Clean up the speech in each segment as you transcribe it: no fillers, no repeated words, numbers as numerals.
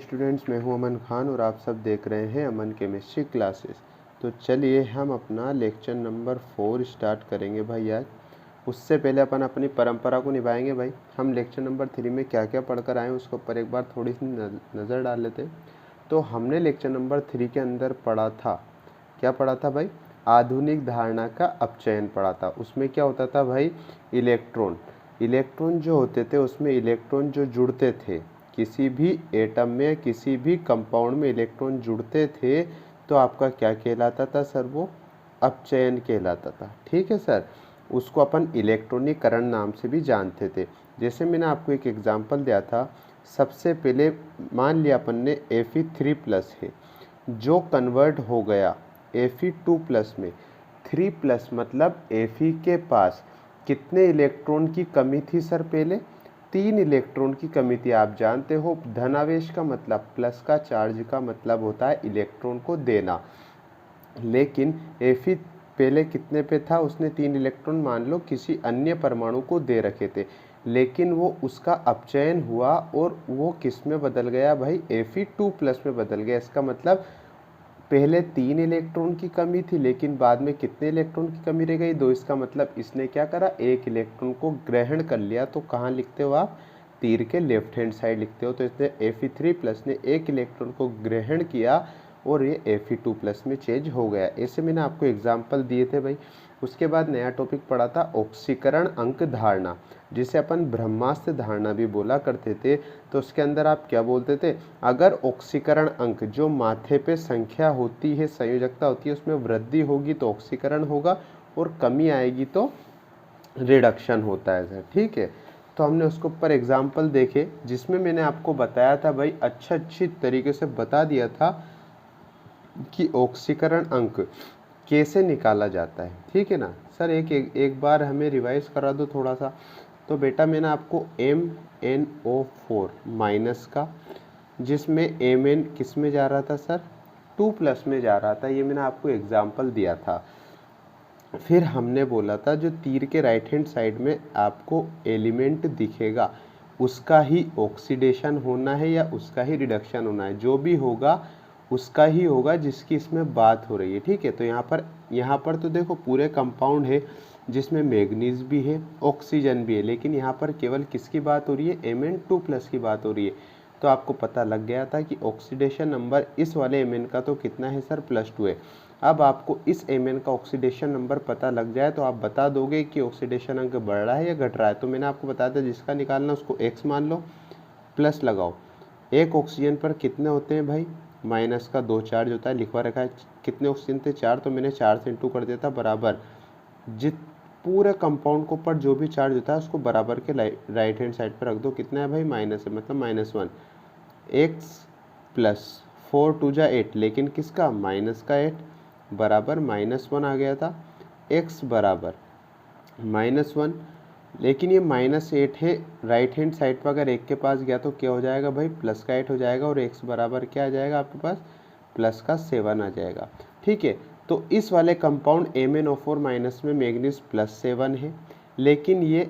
Students, मैं हूं अमन खान और आप सब देख रहे हैं अमन केमिस्ट्री क्लासेस। तो चलिए हम अपना लेक्चर नंबर 4 स्टार्ट करेंगे भाई आज। उससे पहले अपन अपनी परंपरा को निभाएंगे भाई। हम लेक्चर नंबर 3 में क्या क्या पढ़कर आए उसके ऊपर एक बार थोड़ी सी नज़र डाल लेते हैं। तो हमने लेक्चर नंबर 3 के अंदर पढ़ा था, क्या पढ़ा था भाई? आधुनिक धारणा का अपचयन पढ़ा था। उसमें क्या होता था भाई? इलेक्ट्रॉन जो होते थे उसमें इलेक्ट्रॉन जो जुड़ते थे, किसी भी एटम में किसी भी कंपाउंड में इलेक्ट्रॉन जुड़ते थे तो आपका क्या कहलाता था सर? वो अपचयन कहलाता था। ठीक है सर, उसको अपन इलेक्ट्रॉनिकरण नाम से भी जानते थे। जैसे मैंने आपको एक एग्जांपल दिया था, सबसे पहले मान लिया अपन ने Fe3+ है जो कन्वर्ट हो गया Fe2+ में। 3+ मतलब Fe के पास कितने इलेक्ट्रॉन की कमी थी सर? पहले 3 इलेक्ट्रॉन की कमी थी। आप जानते हो धनावेश का मतलब, प्लस का चार्ज का मतलब होता है इलेक्ट्रॉन को देना। लेकिन Fe पहले कितने पे था? उसने 3 इलेक्ट्रॉन मान लो किसी अन्य परमाणु को दे रखे थे, लेकिन वो उसका अपचयन हुआ और वो किस में बदल गया भाई? Fe2+ में बदल गया। इसका मतलब पहले 3 इलेक्ट्रॉन की कमी थी लेकिन बाद में कितने इलेक्ट्रॉन की कमी रह गई? 2। इसका मतलब इसने क्या करा? 1 इलेक्ट्रॉन को ग्रहण कर लिया। तो कहाँ लिखते हो आप? तीर के लेफ्ट हैंड साइड लिखते हो। तो इसने Fe3+ ने 1 इलेक्ट्रॉन को ग्रहण किया और ये Fe2+ में चेंज हो गया। ऐसे मैंने आपको एग्जाम्पल दिए थे भाई। उसके बाद नया टॉपिक पढ़ा था ऑक्सीकरण अंक धारणा, जिसे अपन ब्रह्मास्त्र धारणा भी बोला करते थे। तो उसके अंदर आप क्या बोलते थे? अगर ऑक्सीकरण अंक जो माथे पे संख्या होती है, संयोजकता होती है, उसमें वृद्धि होगी तो ऑक्सीकरण होगा और कमी आएगी तो रिडक्शन होता है सर। ठीक है, तो हमने उसके ऊपर एग्जाम्पल देखे जिसमें मैंने आपको बताया था भाई, अच्छी तरीके से बता दिया था कि ऑक्सीकरण अंक कैसे निकाला जाता है। ठीक है ना सर? एक बार हमें रिवाइज करा दो थोड़ा सा। तो बेटा मैंने आपको MnO4 माइनस का, जिसमें Mn किस में जा रहा था सर? 2+ में जा रहा था। ये मैंने आपको एग्जाम्पल दिया था। फिर हमने बोला था जो तीर के राइट हैंड साइड में आपको एलिमेंट दिखेगा उसका ही ऑक्सीडेशन होना है या उसका ही रिडक्शन होना है। जो भी होगा उसका ही होगा जिसकी इसमें बात हो रही है। ठीक है, तो यहाँ पर तो देखो पूरे कंपाउंड है जिसमें मैग्नीज भी है, ऑक्सीजन भी है, लेकिन यहाँ पर केवल किसकी बात हो रही है? Mn2+ की बात हो रही है। तो आपको पता लग गया था कि ऑक्सीडेशन नंबर इस वाले Mn का तो कितना है सर? +2 है। अब आपको इस Mn का ऑक्सीडेशन नंबर पता लग जाए तो आप बता दोगे कि ऑक्सीडेशन अंक बढ़ रहा है या घट रहा है। तो मैंने आपको बताया था जिसका निकालना उसको x मान लो, प्लस लगाओ। एक ऑक्सीजन पर कितने होते हैं भाई? माइनस का 2 चार्ज होता है, लिखवा रखा है। कितने ऑक्सीजन थे? 4। तो मैंने 4 से इंटू कर दिया था, बराबर जित पूरे कंपाउंड के ऊपर जो भी चार्ज होता है उसको बराबर के राइट हैंड साइड पर रख दो। कितना है भाई? माइनस है, मतलब -1। x + 4 2 जा 8, लेकिन किसका? माइनस का 8 बराबर -1 आ गया था। x बराबर -1, लेकिन ये -8 है। राइट हैंड साइड पर अगर 1 के पास गया तो क्या हो जाएगा भाई? प्लस का 8 हो जाएगा और x बराबर क्या आ जाएगा आपके पास? प्लस का 7 आ जाएगा। ठीक है, तो इस वाले कंपाउंड MnO4- में मैग्नीज +7 है, लेकिन ये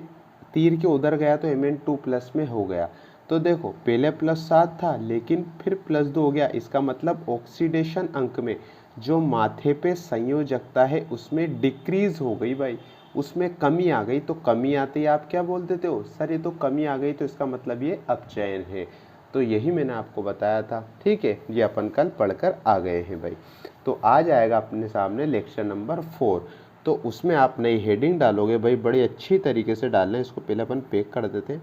तीर के उधर गया तो Mn2+ में हो गया। तो देखो पहले +7 था लेकिन फिर +2 हो गया। इसका मतलब ऑक्सीडेशन अंक में जो माथे पे संयोजकता है उसमें डिक्रीज हो गई भाई, उसमें कमी आ गई। तो कमी आते ही आप क्या बोल देते हो? सर ये तो कमी आ गई तो इसका मतलब ये अपचयन है। तो यही मैंने आपको बताया था। ठीक है, ये अपन कल पढ़कर आ गए हैं भाई। तो आ जाएगा अपने सामने लेक्चर नंबर 4। तो उसमें आप नई हेडिंग डालोगे भाई, बड़ी अच्छी तरीके से डालना है। इसको पहले अपन पैक कर देते हैं।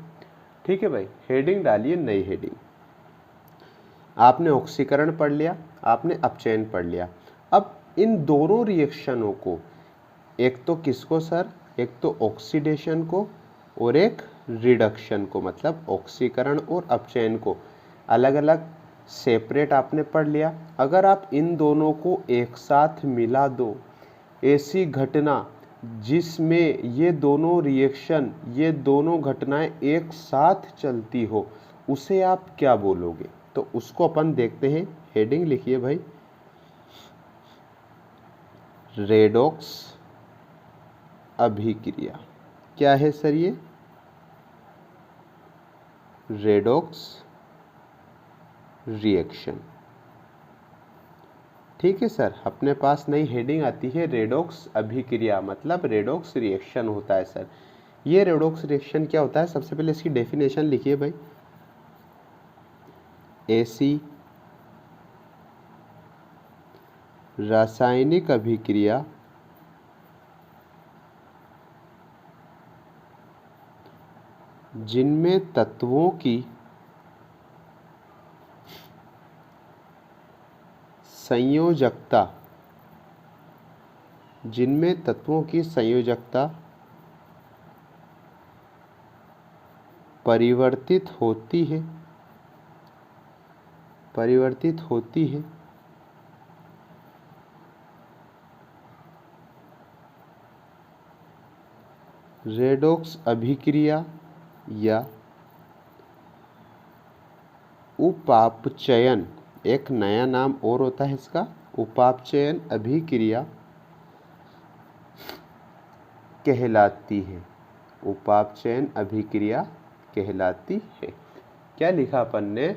ठीक है भाई, हेडिंग डालिए, नई हेडिंग। आपने ऑक्सीकरण पढ़ लिया, आपने अपचयन पढ़ लिया। अब इन दोनों रिएक्शनों को, एक तो किसको सर? एक तो ऑक्सीडेशन को और एक रिडक्शन को, मतलब ऑक्सीकरण और अपचयन को अलग अलग सेपरेट आपने पढ़ लिया। अगर आप इन दोनों को एक साथ मिला दो, ऐसी घटना जिसमें ये दोनों रिएक्शन, ये दोनों घटनाएं एक साथ चलती हो, उसे आप क्या बोलोगे? तो उसको अपन देखते हैं। हेडिंग लिखिए भाई, रेडॉक्स अभिक्रिया। क्या है सर ये? Redox reaction. ठीक है सर, अपने पास नई हेडिंग आती है रेडॉक्स अभिक्रिया, मतलब रेडॉक्स रिएक्शन होता है सर। ये रेडॉक्स रिएक्शन क्या होता है, सबसे पहले इसकी डेफिनेशन लिखिए भाई। ऐसी रासायनिक अभिक्रिया जिनमें तत्वों की संयोजकता परिवर्तित होती है रेडॉक्स अभिक्रिया या उपापचयन, एक नया नाम और होता है इसका, उपापचयन अभिक्रिया कहलाती है। उपापचयन अभिक्रिया कहलाती है। क्या लिखा अपन ने,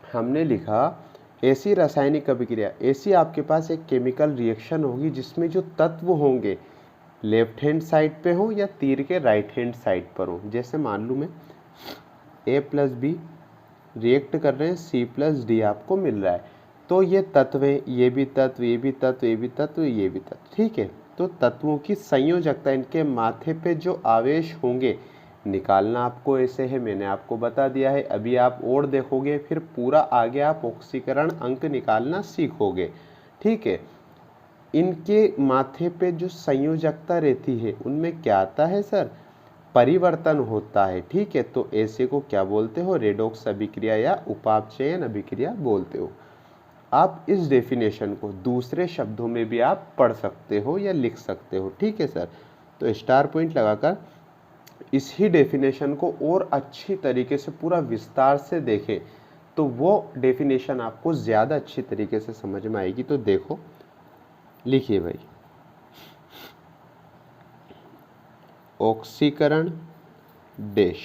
हमने लिखा ऐसी रासायनिक अभिक्रिया, ऐसी आपके पास एक केमिकल रिएक्शन होगी जिसमें जो तत्व होंगे लेफ्ट हैंड साइड पे हो या तीर के राइट हैंड साइड पर हो। जैसे मान लूँ मैं A+B रिएक्ट कर रहे हैं, C+D आपको मिल रहा है, तो ये तत्व हैं, ये भी तत्व, ये भी तत्व, ये भी तत्व, ये भी तत्व। ठीक है, तो तत्वों की संयोजकता, इनके माथे पे जो आवेश होंगे निकालना आपको ऐसे है, मैंने आपको बता दिया है। अभी आप और देखोगे, फिर पूरा आगे आप ऑक्सीकरण अंक निकालना सीखोगे। ठीक है, इनके माथे पे जो संयोजकता रहती है उनमें क्या आता है सर, परिवर्तन होता है। ठीक है, तो ऐसे को क्या बोलते हो, रेडॉक्स अभिक्रिया या उपापचयन अभिक्रिया बोलते हो। आप इस डेफिनेशन को दूसरे शब्दों में भी आप पढ़ सकते हो या लिख सकते हो। ठीक है सर, तो स्टार पॉइंट लगाकर इसी डेफिनेशन को और अच्छी तरीके से पूरा विस्तार से देखें तो वो डेफिनेशन आपको ज़्यादा अच्छी तरीके से समझ में आएगी। तो देखो, लिखिए भाई, ऑक्सीकरण डैश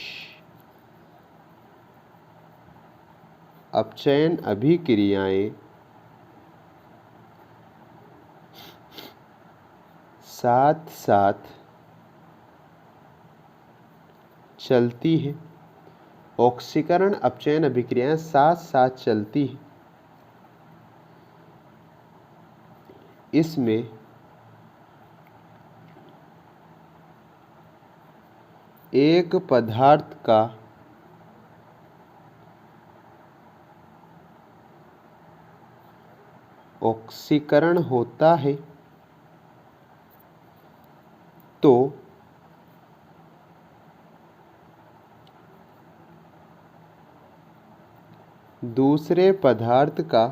अपचयन अभिक्रियाएं साथ साथ चलती है। ऑक्सीकरण अपचयन अभिक्रियाएं साथ साथ चलती है। इसमें एक पदार्थ का ऑक्सीकरण होता है तो दूसरे पदार्थ का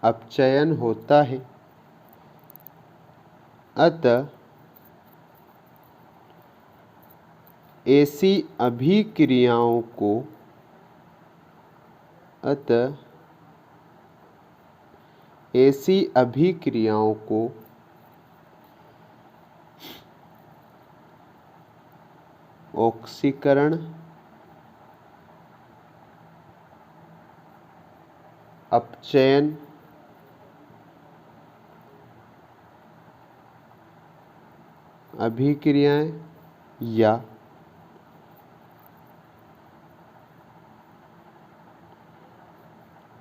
अपचयन होता है। अतः ऐसी अभिक्रियाओं को ऑक्सीकरण अपचयन अभिक्रियाएं या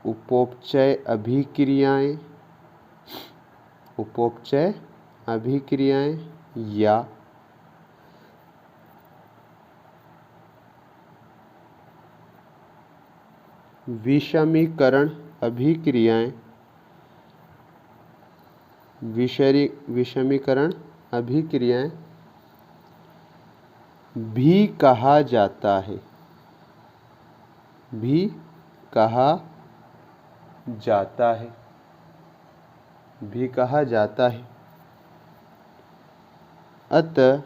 उपोपचय अभिक्रियाएं या विषमीकरण अभिक्रियाएं भी कहा जाता है। अतः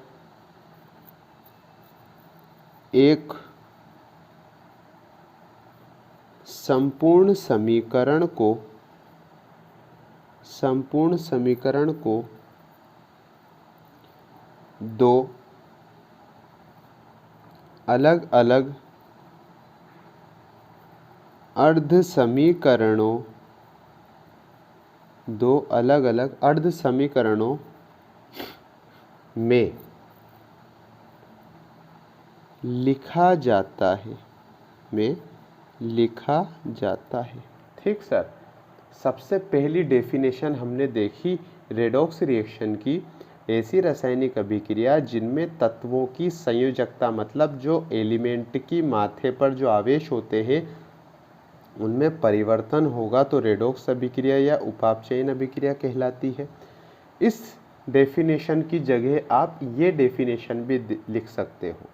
एक संपूर्ण समीकरण को दो अलग अलग अर्ध समीकरणों, दो अलग अलग अर्ध समीकरणों में लिखा जाता है, में लिखा जाता है। ठीक सर, सबसे पहली डेफिनेशन हमने देखी रेडॉक्स रिएक्शन की, ऐसी रासायनिक अभिक्रिया जिनमें तत्वों की संयोजकता, मतलब जो एलिमेंट की माथे पर जो आवेश होते हैं उनमें परिवर्तन होगा तो रेडॉक्स अभिक्रिया या उपापचयन अभिक्रिया कहलाती है। इस डेफिनेशन की जगह आप ये डेफिनेशन भी लिख सकते हो।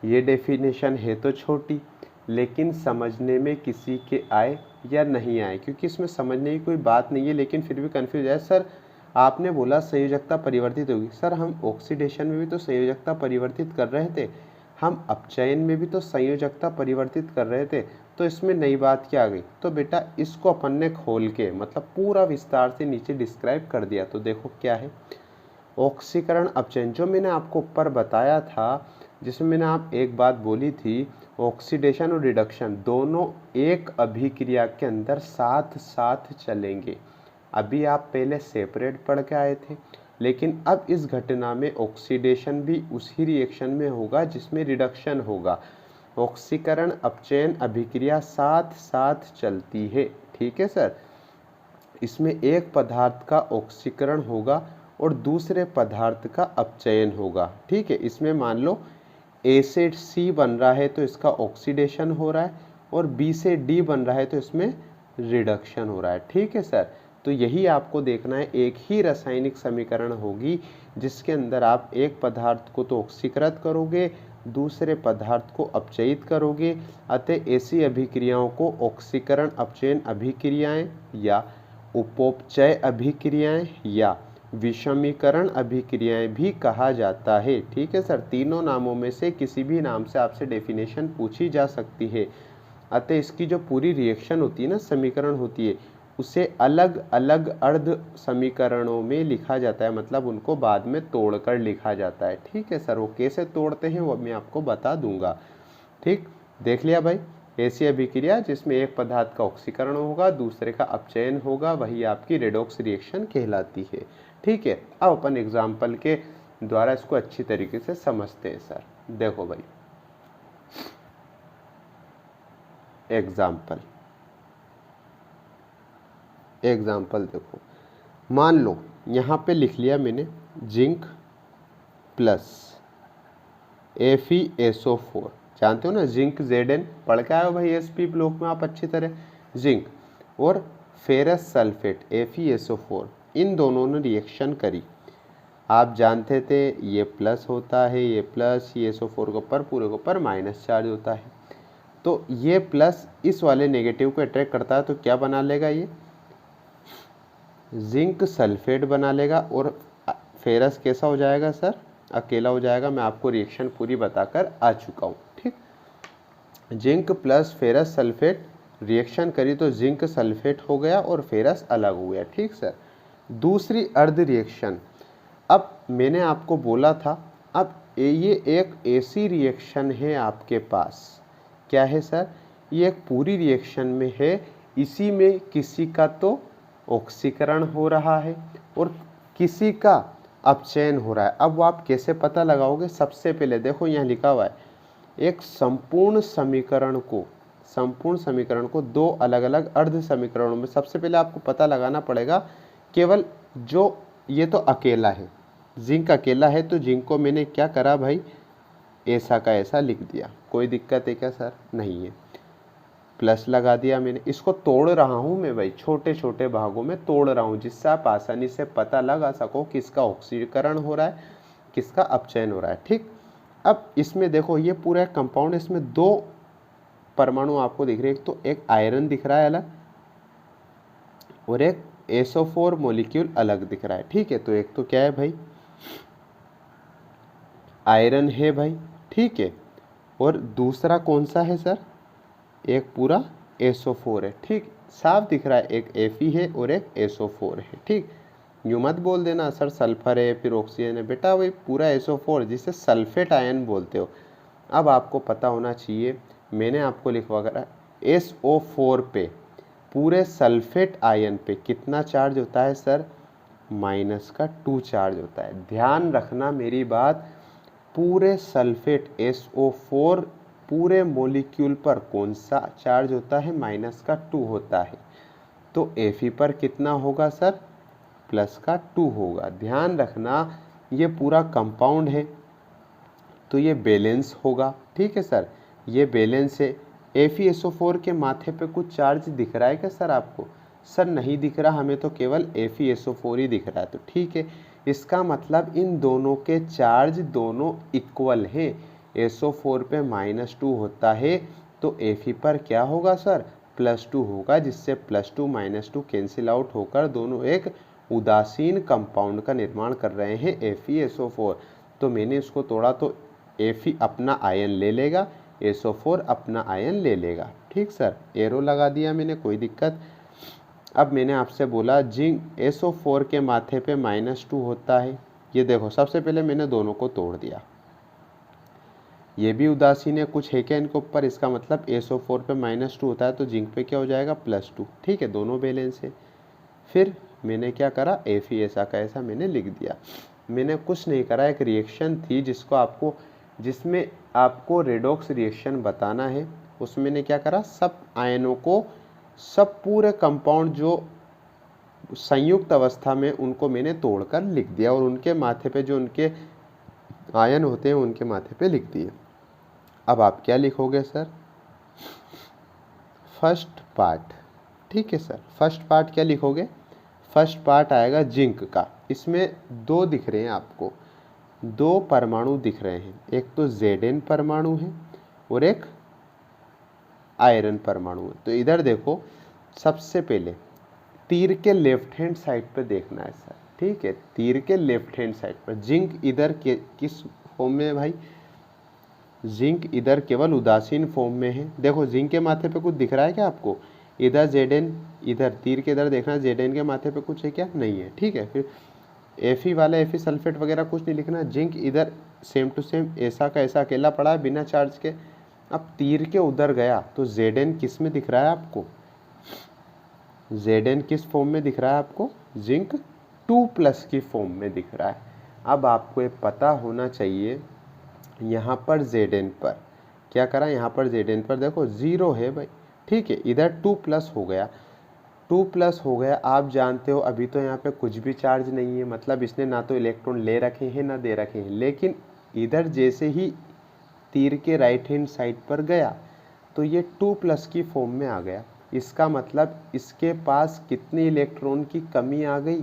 ये डेफिनेशन है तो छोटी, लेकिन समझने में किसी के आए या नहीं आए, क्योंकि इसमें समझने की कोई बात नहीं है, लेकिन फिर भी कंफ्यूज है। सर आपने बोला संयोजकता परिवर्तित होगी, सर हम ऑक्सीडेशन में भी तो संयोजकता परिवर्तित कर रहे थे, हम अपचयन में भी तो संयोजकता परिवर्तित कर रहे थे, तो इसमें नई बात क्या आ गई? तो बेटा इसको अपन ने खोल के मतलब पूरा विस्तार से नीचे डिस्क्राइब कर दिया। तो देखो क्या है, ऑक्सीकरण अपचयन जो मैंने आपको ऊपर बताया था, जिसमें मैंने आप एक बात बोली थी, ऑक्सीडेशन और रिडक्शन दोनों एक अभिक्रिया के अंदर साथ साथ चलेंगे। अभी आप पहले सेपरेट पढ़ के आए थे, लेकिन अब इस घटना में ऑक्सीडेशन भी उसी रिएक्शन में होगा जिसमें रिडक्शन होगा। ऑक्सीकरण अपचयन अभिक्रिया साथ साथ चलती है। ठीक है सर, इसमें एक पदार्थ का ऑक्सीकरण होगा और दूसरे पदार्थ का अपचयन होगा। ठीक है, इसमें मान लो ए से सी बन रहा है तो इसका ऑक्सीडेशन हो रहा है, और बी से डी बन रहा है तो इसमें रिडक्शन हो रहा है। ठीक है सर, तो यही आपको देखना है। एक ही रासायनिक समीकरण होगी जिसके अंदर आप एक पदार्थ को तो ऑक्सीकृत करोगे, दूसरे पदार्थ को अपचयित करोगे। अतः ऐसी अभिक्रियाओं को ऑक्सीकरण अपचयन अभिक्रियाएं या उपोपचय अभिक्रियाएं या विषमीकरण अभिक्रियाएं भी कहा जाता है। ठीक है सर, तीनों नामों में से किसी भी नाम से आपसे डेफिनेशन पूछी जा सकती है। अतः इसकी जो पूरी रिएक्शन होती है ना, समीकरण होती है, उसे अलग अलग अर्ध समीकरणों में लिखा जाता है, मतलब उनको बाद में तोड़कर लिखा जाता है। ठीक है सर, वो कैसे तोड़ते हैं वो मैं आपको बता दूंगा। ठीक, देख लिया भाई, ऐसी अभिक्रिया जिसमें एक पदार्थ का ऑक्सीकरण होगा, दूसरे का अपचयन होगा, वही आपकी रेडॉक्स रिएक्शन कहलाती है। ठीक है, अब अपन एग्जाम्पल के द्वारा इसको अच्छी तरीके से समझते हैं सर। देखो भाई, एग्जाम्पल देखो, मान लो यहाँ पे लिख लिया मैंने जिंक प्लस FeSO4, जानते हो ना जिंक Zn, पढ़ के आए हो भाई SP ब्लॉक में आप अच्छी तरह। जिंक और फेरस सल्फेट FeSO4, इन दोनों ने रिएक्शन करी। आप जानते थे ये प्लस होता है, ये प्लस, ये SO4 के ऊपर पूरे के ऊपर माइनस चार्ज होता है, तो ये प्लस इस वाले नेगेटिव को अट्रैक्ट करता है, तो क्या बना लेगा, ये जिंक सल्फेट बना लेगा। और फेरस कैसा हो जाएगा सर, अकेला हो जाएगा। मैं आपको रिएक्शन पूरी बताकर आ चुका हूँ। ठीक, zinc plus ferrous sulphate reaction करी तो जिंक सल्फेट हो गया और फेरस अलग हो गया। ठीक सर, दूसरी अर्ध रिएक्शन, अब मैंने आपको बोला था, अब ये एक ऐसी रिएक्शन है आपके पास, क्या है सर, ये एक पूरी रिएक्शन में है, इसी में किसी का तो ऑक्सीकरण हो रहा है और किसी का अपचयन हो रहा है। अब वो आप कैसे पता लगाओगे? सबसे पहले देखो यहाँ लिखा हुआ है, एक संपूर्ण समीकरण को दो अलग अलग अर्ध समीकरणों में, सबसे पहले आपको पता लगाना पड़ेगा केवल जो ये तो अकेला है, जिंक अकेला है, तो जिंक को मैंने क्या करा भाई, ऐसा का ऐसा लिख दिया। कोई दिक्कत है क्या सर? नहीं है, प्लस लगा दिया मैंने। इसको तोड़ रहा हूँ मैं भाई, छोटे छोटे भागों में तोड़ रहा हूँ, जिससे आप आसानी से पता लगा सको किसका ऑक्सीकरण हो रहा है, किसका अपचयन हो रहा है। ठीक, अब इसमें देखो ये पूरा कंपाउंड, इसमें दो परमाणु आपको दिख रहे हैं, एक तो एक आयरन दिख रहा है अलग और एक SO4 मॉलिक्यूल अलग दिख रहा है। ठीक है, तो एक तो क्या है भाई, आयरन है भाई, ठीक है, और दूसरा कौन सा है सर, एक पूरा SO4 है। ठीक, साफ दिख रहा है, एक Fe है और एक SO4 है। ठीक, यूँ मत बोल देना सर सल्फर है फिर ऑक्सीजन है, बेटा वही पूरा SO4 जिसे सल्फेट आयन बोलते हो। अब आपको पता होना चाहिए, मैंने आपको लिखवा करा SO4 पे पूरे सल्फेट आयन पे कितना चार्ज होता है सर, -2 चार्ज होता है। ध्यान रखना मेरी बात, पूरे सल्फेट SO4 पूरे मॉलिक्यूल पर कौन सा चार्ज होता है, -2 होता है। तो Fe पर कितना होगा सर, +2 होगा। ध्यान रखना ये पूरा कंपाउंड है तो ये बैलेंस होगा, ठीक है सर, ये बैलेंस है। FeSO4 के माथे पे कुछ चार्ज दिख रहा है क्या सर आपको? सर नहीं दिख रहा, हमें तो केवल FeSO4 ही दिख रहा है। तो ठीक है, इसका मतलब इन दोनों के चार्ज दोनों इक्वल हैं। SO4 पे -2 होता है तो Fe पर क्या होगा सर, +2 होगा, जिससे +2 -2 कैंसिल आउट होकर दोनों एक उदासीन कंपाउंड का निर्माण कर रहे हैं FeSO4। तो मैंने इसको तोड़ा तो Fe अपना आयन ले लेगा, SO4 अपना आयन ले लेगा। ठीक सर, एरो लगा दिया मैंने, कोई दिक्कत। अब मैंने आपसे बोला जिंक SO4 के माथे पे -2 होता है। ये देखो, सबसे पहले मैंने दोनों को तोड़ दिया, ये भी उदासीन है, कुछ है क्या इनके ऊपर, इसका मतलब SO4 पे -2 होता है तो जिंक पे क्या हो जाएगा, +2। ठीक है, दोनों बैलेंस है। फिर मैंने क्या करा, Fe ऐसा का ऐसा मैंने लिख दिया। मैंने कुछ नहीं करा, एक रिएक्शन थी जिसमें आपको रेडॉक्स रिएक्शन बताना है। उसमें मैंने क्या करा, सब आयनों को, सब पूरे कंपाउंड जो संयुक्त अवस्था में उनको मैंने तोड़कर लिख दिया और उनके माथे पे जो उनके आयन होते हैं उनके माथे पे लिख दिए। अब आप क्या लिखोगे सर, फर्स्ट पार्ट। ठीक है सर, फर्स्ट पार्ट क्या लिखोगे, फर्स्ट पार्ट आएगा जिंक का। इसमें 2 दिख रहे हैं आपको, 2 परमाणु दिख रहे हैं, एक तो Zn परमाणु है और एक आयरन परमाणु है। तो इधर देखो, सबसे पहले तीर के लेफ्ट हैंड साइड पे देखना है सर। ठीक है, तीर के लेफ्ट हैंड साइड पर जिंक इधर के किस फॉर्म में है भाई, जिंक इधर केवल उदासीन फॉर्म में है। देखो जिंक के माथे पे कुछ दिख रहा है क्या आपको, इधर Zn, इधर तीर के इधर देखना, Zn के माथे पे कुछ है क्या, नहीं है। ठीक है, फिर Fe वाला Fe सल्फेट वगैरह कुछ नहीं लिखना, जिंक इधर सेम टू सेम ऐसा का ऐसा अकेला पड़ा है बिना चार्ज के। अब तीर के उधर गया तो Zn किस में दिख रहा है आपको, Zn किस फॉर्म में दिख रहा है आपको, जिंक 2+ की फॉर्म में दिख रहा है। अब आपको ये पता होना चाहिए, यहाँ पर Zn पर क्या करा, यहाँ पर Zn पर देखो 0 है भाई। ठीक है, इधर 2+ हो गया, 2+ हो गया। आप जानते हो अभी तो यहाँ पे कुछ भी चार्ज नहीं है, मतलब इसने ना तो इलेक्ट्रॉन ले रखे हैं ना दे रखे हैं। लेकिन इधर जैसे ही तीर के राइट हैंड साइड पर गया तो ये 2+ की फॉर्म में आ गया। इसका मतलब इसके पास कितने इलेक्ट्रॉन की कमी आ गई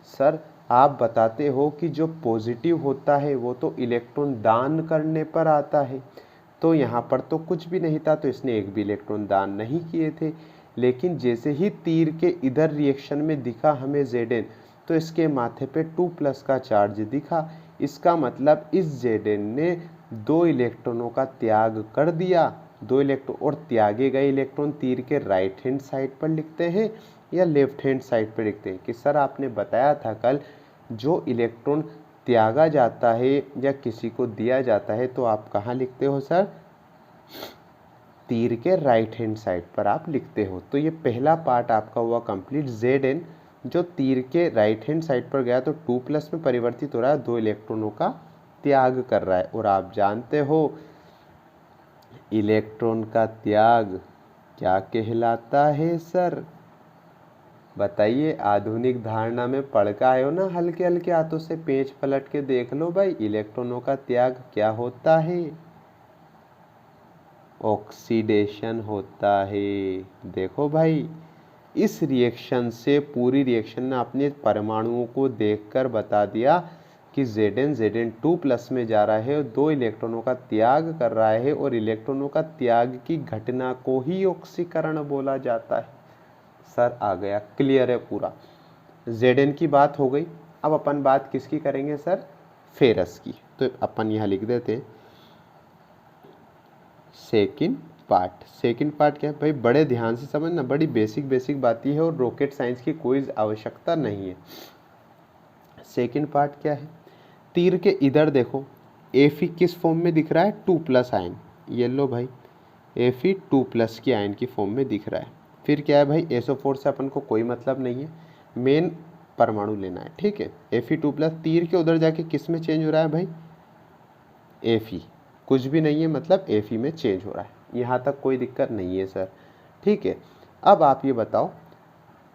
सर, आप बताते हो कि जो पॉजिटिव होता है वो तो इलेक्ट्रॉन दान करने पर आता है। तो यहाँ पर तो कुछ भी नहीं था तो इसने एक भी इलेक्ट्रॉन दान नहीं किए थे। लेकिन जैसे ही तीर के इधर रिएक्शन में दिखा हमें Zn, तो इसके माथे पे 2+ का चार्ज दिखा। इसका मतलब इस Zn ने 2 इलेक्ट्रॉनों का त्याग कर दिया। 2 इलेक्ट्रॉन, और त्यागे गए इलेक्ट्रॉन तीर के राइट हैंड साइड पर लिखते हैं या लेफ्ट हैंड साइड पर लिखते हैं। कि सर आपने बताया था कल, जो इलेक्ट्रॉन त्यागा जाता है या किसी को दिया जाता है तो आप कहाँ लिखते हो सर, तीर के राइट हैंड साइड पर आप लिखते हो। तो ये पहला पार्ट आपका हुआ कंप्लीट। Zn जो तीर के राइट हैंड साइड पर गया तो 2+ में परिवर्तित हो रहा है, 2 इलेक्ट्रॉनों का त्याग कर रहा है। और आप जानते हो इलेक्ट्रॉन का त्याग क्या कहलाता है सर, बताइए। आधुनिक धारणा में पढ़ के आए हो ना, हल्के हल्के हाथों से पेज पलट के देख लो भाई, इलेक्ट्रॉनों का त्याग क्या होता है, ऑक्सीडेशन होता है। देखो भाई, इस रिएक्शन से, पूरी रिएक्शन ने अपने परमाणुओं को देखकर बता दिया कि Zn 2+ में जा रहा है और 2 इलेक्ट्रॉनों का त्याग कर रहा है, और इलेक्ट्रॉनों का त्याग की घटना को ही ऑक्सीकरण बोला जाता है। सर आ गया, क्लियर है पूरा। Zn की बात हो गई। अब अपन बात किसकी करेंगे सर, फेरस की। तो अपन यहाँ लिख देते हैं सेकंड पार्ट। सेकंड पार्ट क्या है भाई, बड़े ध्यान से समझना, बड़ी बेसिक बात है और रॉकेट साइंस की कोई आवश्यकता नहीं है। सेकंड पार्ट क्या है, तीर के इधर देखो, Fe किस फॉर्म में दिख रहा है, 2+ आयन, ये लो भाई Fe 2+ की आयन की फॉर्म में दिख रहा है। फिर क्या है भाई, SO4 से अपन को कोई मतलब नहीं है, मेन परमाणु लेना है, ठीक है। Fe 2+ तीर के उधर जाके किस में चेंज हो रहा है भाई, Fe, कुछ भी नहीं है मतलब Fe में चेंज हो रहा है। यहाँ तक कोई दिक्कत नहीं है सर, ठीक है। अब आप ये बताओ,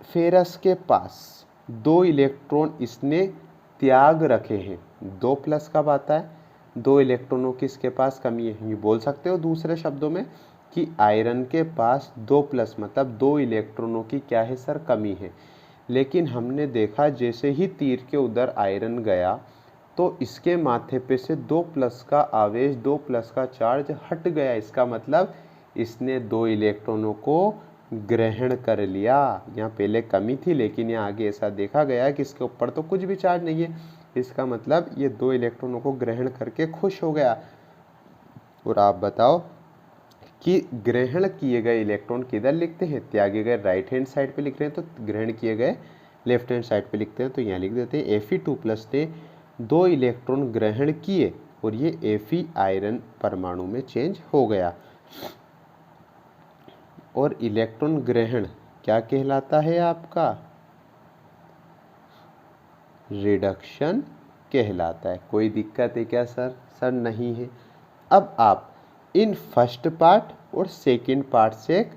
फेरस के पास 2 इलेक्ट्रॉन इसने त्याग रखे हैं, 2+ कब आता है, 2 इलेक्ट्रॉनों की इसके पास कमी है। ये बोल सकते हो दूसरे शब्दों में कि आयरन के पास 2+ मतलब 2 इलेक्ट्रॉनों की क्या है सर, कमी है। लेकिन हमने देखा जैसे ही तीर के उधर आयरन गया तो इसके माथे पे से 2+ का आवेश, 2+ का चार्ज हट गया। इसका मतलब इसने 2 इलेक्ट्रॉनों को ग्रहण कर लिया। यहाँ पहले कमी थी लेकिन यहाँ आगे ऐसा देखा गया कि इसके ऊपर तो कुछ भी चार्ज नहीं है, इसका मतलब ये 2 इलेक्ट्रॉनों को ग्रहण करके खुश हो गया। और आप बताओ कि ग्रहण किए गए इलेक्ट्रॉन किधर लिखते हैं, त्यागे गए राइट हैंड साइड पे लिख रहे हैं तो ग्रहण किए गए लेफ्ट हैंड साइड पे लिखते हैं, तो यहाँ लिख देते हैं Fe2+ ने 2 इलेक्ट्रॉन ग्रहण किए और ये Fe आयरन परमाणु में चेंज हो गया। और इलेक्ट्रॉन ग्रहण क्या कहलाता है आपका, रिडक्शन कहलाता है। कोई दिक्कत है क्या सर, सर नहीं है। अब आप इन फर्स्ट पार्ट और सेकंड पार्ट से एक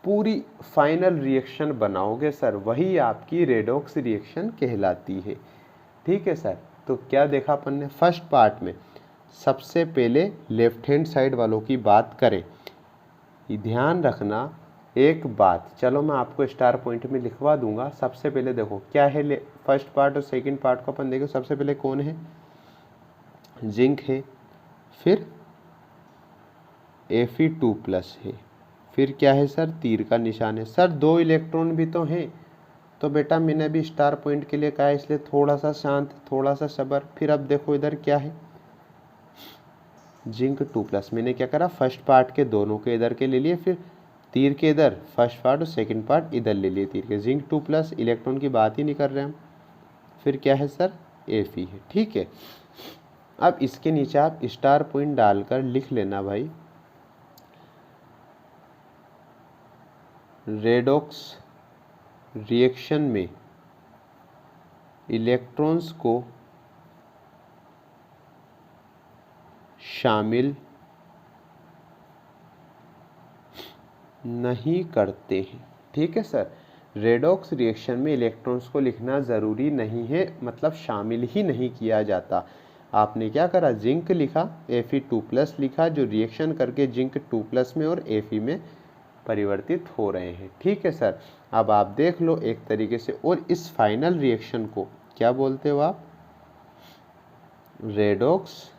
पूरी फाइनल रिएक्शन बनाओगे सर, वही आपकी रेडॉक्स रिएक्शन कहलाती है, ठीक है सर। तो क्या देखा अपन ने फर्स्ट पार्ट में, सबसे पहले लेफ्ट हैंड साइड वालों की बात करें, ध्यान रखना एक बात, चलो मैं आपको स्टार पॉइंट में लिखवा दूंगा। सबसे पहले देखो क्या है, फर्स्ट पार्ट और सेकंड पार्ट को अपन देखो। सबसे पहले कौन है, जिंक है, फिर Fe2+ है, फिर क्या है सर, तीर का निशान है। सर 2 इलेक्ट्रॉन भी तो हैं, तो बेटा मैंने भी स्टार पॉइंट के लिए कहा है, इसलिए थोड़ा सा शांत, थोड़ा सा सब्र। फिर अब देखो इधर क्या है, जिंक 2+, मैंने क्या करा, फर्स्ट पार्ट के दोनों के इधर के ले लिए, फिर तीर के इधर फर्स्ट पार्ट और सेकंड पार्ट इधर ले लिए तीर के। जिंक 2+, इलेक्ट्रॉन की बात ही नहीं कर रहे हम। फिर क्या है सर, Fe है, ठीक है। अब इसके नीचे आप स्टार पॉइंट डालकर लिख लेना भाई, रेडॉक्स रिएक्शन में इलेक्ट्रॉन्स को शामिल नहीं करते हैं, ठीक है सर। रेडॉक्स रिएक्शन में इलेक्ट्रॉन्स को लिखना ज़रूरी नहीं है, मतलब शामिल ही नहीं किया जाता। आपने क्या करा, जिंक लिखा, Fe2+ लिखा, जो रिएक्शन करके जिंक 2+ में और Fe में परिवर्तित हो रहे हैं, ठीक है सर। अब आप देख लो एक तरीके से, और इस फाइनल रिएक्शन को क्या बोलते हो आप, रेडॉक्स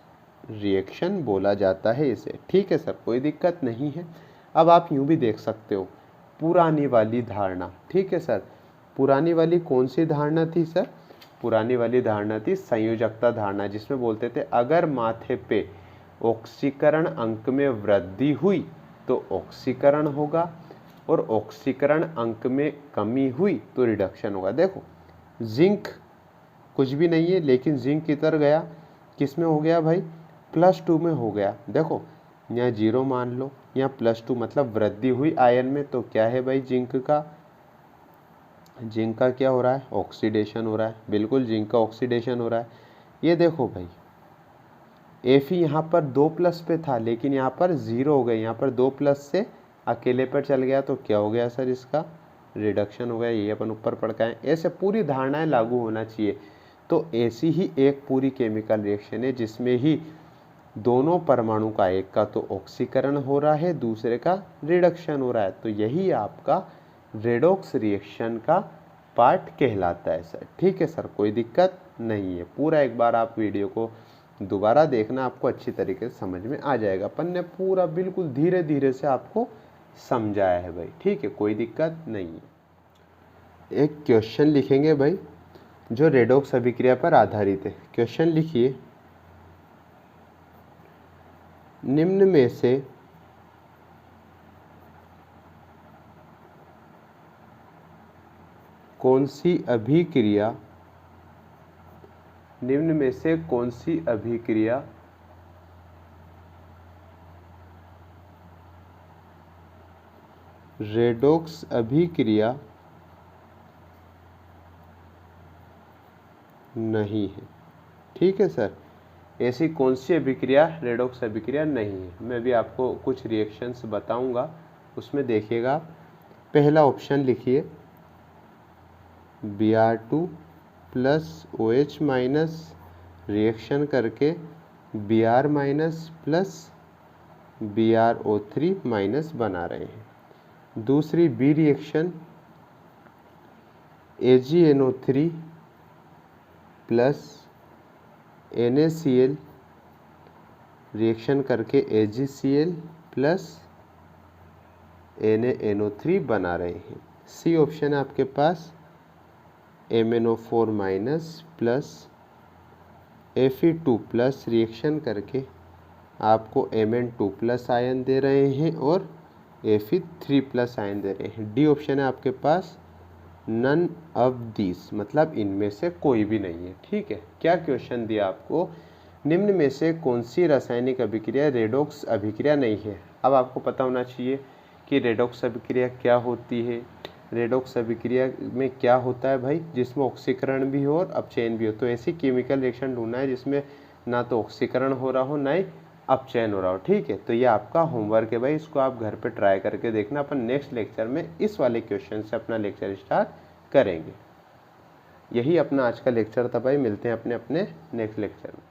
रिएक्शन बोला जाता है इसे, ठीक है सर, कोई दिक्कत नहीं है। अब आप यूं भी देख सकते हो, पुरानी वाली धारणा, ठीक है सर। पुरानी वाली कौन सी धारणा थी सर, पुरानी वाली धारणा थी संयोजकता धारणा, जिसमें बोलते थे अगर माथे पे ऑक्सीकरण अंक में वृद्धि हुई तो ऑक्सीकरण होगा, और ऑक्सीकरण अंक में कमी हुई तो रिडक्शन होगा। देखो जिंक कुछ भी नहीं है, लेकिन जिंक किधर गया, किस में हो गया भाई, +2 में हो गया। देखो यहाँ 0 मान लो, यहाँ +2 मतलब वृद्धि हुई आयन में, तो क्या है भाई, जिंक का क्या हो रहा है, ऑक्सीडेशन हो रहा है, बिल्कुल जिंक का ऑक्सीडेशन हो रहा है। ये देखो भाई Fe यहाँ पर 2+ पे था, लेकिन यहाँ पर 0 हो गया, यहाँ पर 2+ से अकेले पर चल गया, तो क्या हो गया सर, इसका रिडक्शन हो गया। ये अपन ऊपर पढ़ के आए, ऐसे पूरी धारणाएं लागू होना चाहिए। तो ऐसी ही एक पूरी केमिकल रिएक्शन है जिसमें ही दोनों परमाणु का, एक का तो ऑक्सीकरण हो रहा है, दूसरे का रिडक्शन हो रहा है, तो यही आपका रेडॉक्स रिएक्शन का पार्ट कहलाता है सर, ठीक है सर, कोई दिक्कत नहीं है। पूरा एक बार आप वीडियो को दोबारा देखना, आपको अच्छी तरीके से समझ में आ जाएगा। अपन ने पूरा बिल्कुल धीरे धीरे से आपको समझाया है भाई, ठीक है, कोई दिक्कत नहीं है। एक क्वेश्चन लिखेंगे भाई जो रेडॉक्स अभिक्रिया पर आधारित है। क्वेश्चन लिखिए, निम्न में से कौन सी अभिक्रिया रेडॉक्स अभिक्रिया नहीं है। ठीक है सर, ऐसी कौन सी अभिक्रिया रेडॉक्स अभिक्रिया नहीं है? मैं भी आपको कुछ रिएक्शंस बताऊंगा, उसमें देखिएगा आप। पहला ऑप्शन लिखिए, Br2 plus OH minus reaction करके Br minus plus BrO3 minus बना रहे हैं। दूसरी B reaction AgNO3 plus NaCl reaction करके AgCl प्लस NaNO3 बना रहे हैं। सी ऑप्शन है आपके पास, MnO4 minus plus Fe2 plus reaction करके आपको Mn2 प्लस आयन दे रहे हैं और Fe3 प्लस आयन दे रहे हैं। डी ऑप्शन है आपके पास, नन ऑफ दिस, मतलब इनमें से कोई भी नहीं है। ठीक है, क्या क्वेश्चन दिया आपको, निम्न में से कौन सी रासायनिक अभिक्रिया रेडॉक्स अभिक्रिया नहीं है? अब आपको पता होना चाहिए कि रेडॉक्स अभिक्रिया क्या होती है। रेडॉक्स अभिक्रिया में क्या होता है भाई, जिसमें ऑक्सीकरण भी हो और अपचयन भी हो। तो ऐसी केमिकल रिएक्शन ढूंढना है जिसमें ना तो ऑक्सीकरण हो रहा हो ना ही अपचयन हो रहा हो। ठीक है, तो ये आपका होमवर्क है भाई, इसको आप घर पे ट्राई करके देखना। अपन नेक्स्ट लेक्चर में इस वाले क्वेश्चन से अपना लेक्चर स्टार्ट करेंगे। यही अपना आज का लेक्चर था भाई, मिलते हैं अपने नेक्स्ट लेक्चर में।